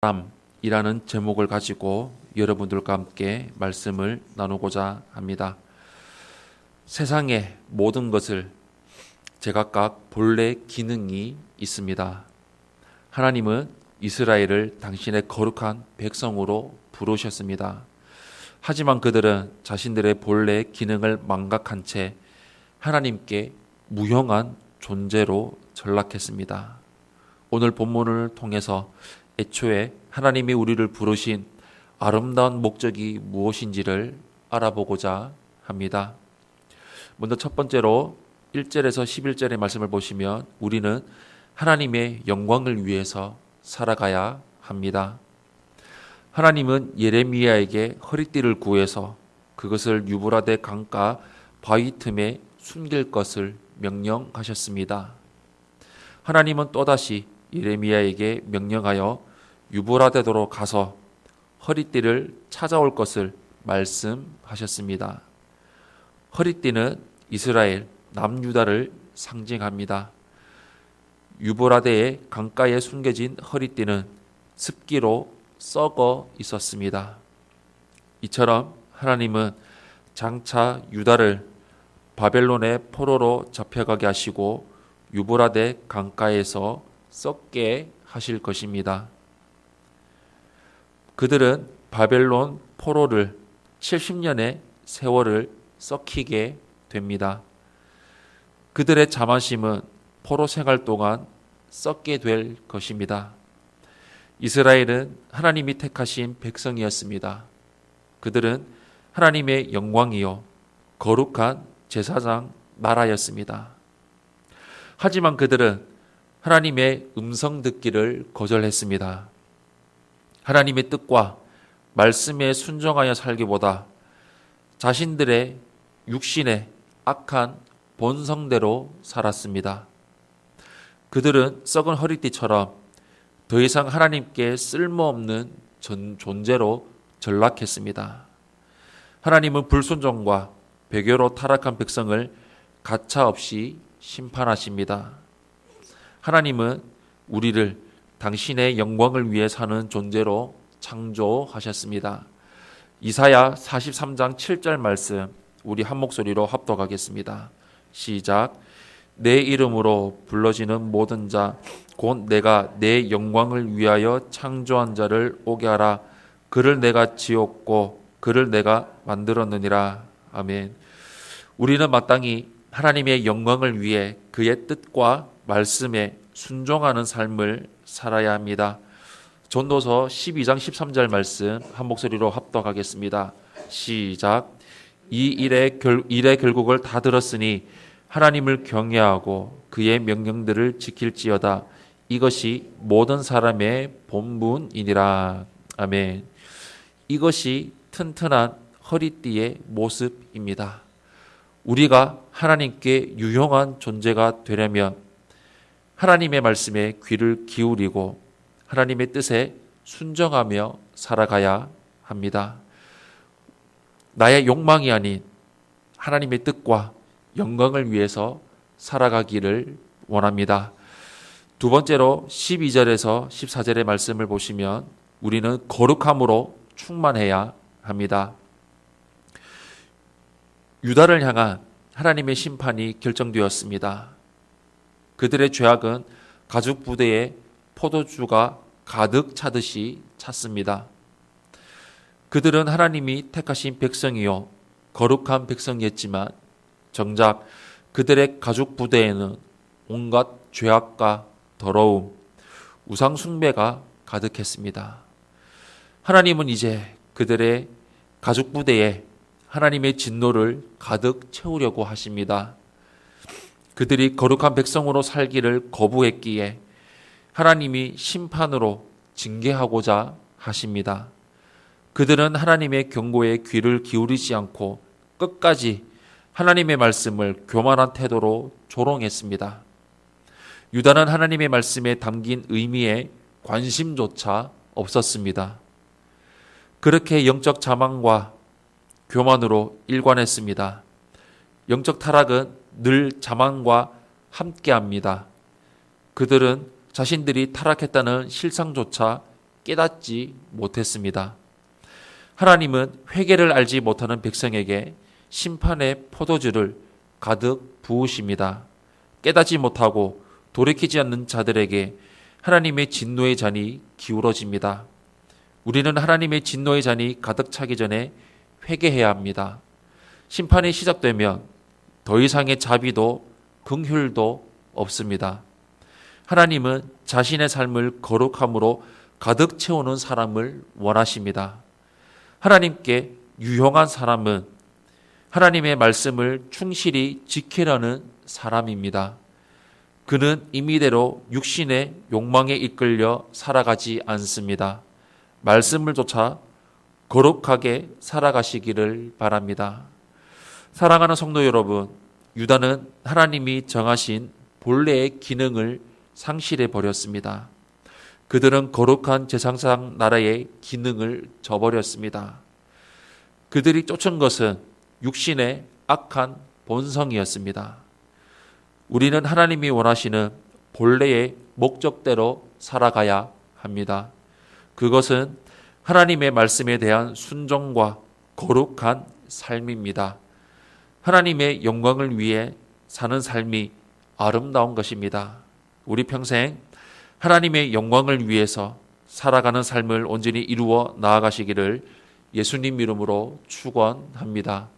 사람이라는 제목을 가지고 여러분들과 함께 말씀을 나누고자 합니다. 세상의 모든 것을 제각각 본래 기능이 있습니다. 하나님은 이스라엘을 당신의 거룩한 백성으로 부르셨습니다. 하지만 그들은 자신들의 본래 기능을 망각한 채 하나님께 무형한 존재로 전락했습니다. 오늘 본문을 통해서 애초에 하나님이 우리를 부르신 아름다운 목적이 무엇인지를 알아보고자 합니다. 먼저 첫 번째로 1절에서 11절의 말씀을 보시면 우리는 하나님의 영광을 위해서 살아가야 합니다. 하나님은 예레미야에게 허리띠를 구해서 그것을 유브라데 강가 바위 틈에 숨길 것을 명령하셨습니다. 하나님은 또다시 예레미야에게 명령하여 유브라데도로 가서 허리띠를 찾아올 것을 말씀하셨습니다. 허리띠는 이스라엘 남유다를 상징합니다. 유브라데의 강가에 숨겨진 허리띠는 습기로 썩어 있었습니다. 이처럼 하나님은 장차 유다를 바벨론의 포로로 잡혀가게 하시고 유브라데 강가에서 썩게 하실 것입니다. 그들은 바벨론 포로를 70년의 세월을 썩히게 됩니다. 그들의 자만심은 포로 생활 동안 썩게 될 것입니다. 이스라엘은 하나님이 택하신 백성이었습니다. 그들은 하나님의 영광이요 거룩한 제사장 나라였습니다. 하지만 그들은 하나님의 음성 듣기를 거절했습니다. 하나님의 뜻과 말씀에 순종하여 살기보다 자신들의 육신의 악한 본성대로 살았습니다. 그들은 썩은 허리띠처럼 더 이상 하나님께 쓸모없는 존재로 전락했습니다. 하나님은 불순종과 배교로 타락한 백성을 가차없이 심판하십니다. 하나님은 우리를 당신의 영광을 위해 사는 존재로 창조하셨습니다. 이사야 43장 7절 말씀 우리 한 목소리로 합독하겠습니다. 시작. 내 이름으로 불러지는 모든 자 곧 내가 내 영광을 위하여 창조한 자를 오게 하라. 그를 내가 지었고 그를 내가 만들었느니라. 아멘. 우리는 마땅히 하나님의 영광을 위해 그의 뜻과 말씀에 순종하는 삶을 살아야 합니다. 전도서 12장 13절 말씀 한 목소리로 합독하겠습니다. 시작. 이 일의 결국을 다 들었으니 하나님을 경외하고 그의 명령들을 지킬지어다. 이것이 모든 사람의 본분이니라. 아멘. 이것이 튼튼한 허리띠의 모습입니다. 우리가 하나님께 유용한 존재가 되려면 하나님의 말씀에 귀를 기울이고 하나님의 뜻에 순종하며 살아가야 합니다. 나의 욕망이 아닌 하나님의 뜻과 영광을 위해서 살아가기를 원합니다. 두 번째로 12절에서 14절의 말씀을 보시면 우리는 거룩함으로 충만해야 합니다. 유다를 향한 하나님의 심판이 결정되었습니다. 그들의 죄악은 가죽 부대에 포도주가 가득 차듯이 찼습니다. 그들은 하나님이 택하신 백성이요 거룩한 백성이었지만 정작 그들의 가죽 부대에는 온갖 죄악과 더러움, 우상 숭배가 가득했습니다. 하나님은 이제 그들의 가죽 부대에 하나님의 진노를 가득 채우려고 하십니다. 그들이 거룩한 백성으로 살기를 거부했기에 하나님이 심판으로 징계하고자 하십니다. 그들은 하나님의 경고에 귀를 기울이지 않고 끝까지 하나님의 말씀을 교만한 태도로 조롱했습니다. 유다는 하나님의 말씀에 담긴 의미에 관심조차 없었습니다. 그렇게 영적 자만과 교만으로 일관했습니다. 영적 타락은 늘 자만과 함께합니다. 그들은 자신들이 타락했다는 실상조차 깨닫지 못했습니다. 하나님은 회개를 알지 못하는 백성에게 심판의 포도주를 가득 부으십니다. 깨닫지 못하고 돌이키지 않는 자들에게 하나님의 진노의 잔이 기울어집니다. 우리는 하나님의 진노의 잔이 가득 차기 전에 회개해야 합니다. 심판이 시작되면 더 이상의 자비도 긍휼도 없습니다. 하나님은 자신의 삶을 거룩함으로 가득 채우는 사람을 원하십니다. 하나님께 유용한 사람은 하나님의 말씀을 충실히 지키려는 사람입니다. 그는 임의대로 육신의 욕망에 이끌려 살아가지 않습니다. 말씀을 쫓아 거룩하게 살아가시기를 바랍니다. 사랑하는 성도 여러분, 유다는 하나님이 정하신 본래의 기능을 상실해 버렸습니다. 그들은 거룩한 제사장 나라의 기능을 저버렸습니다. 그들이 쫓은 것은 육신의 악한 본성이었습니다. 우리는 하나님이 원하시는 본래의 목적대로 살아가야 합니다. 그것은 하나님의 말씀에 대한 순종과 거룩한 삶입니다. 하나님의 영광을 위해 사는 삶이 아름다운 것입니다. 우리 평생 하나님의 영광을 위해서 살아가는 삶을 온전히 이루어 나아가시기를 예수님 이름으로 축원합니다.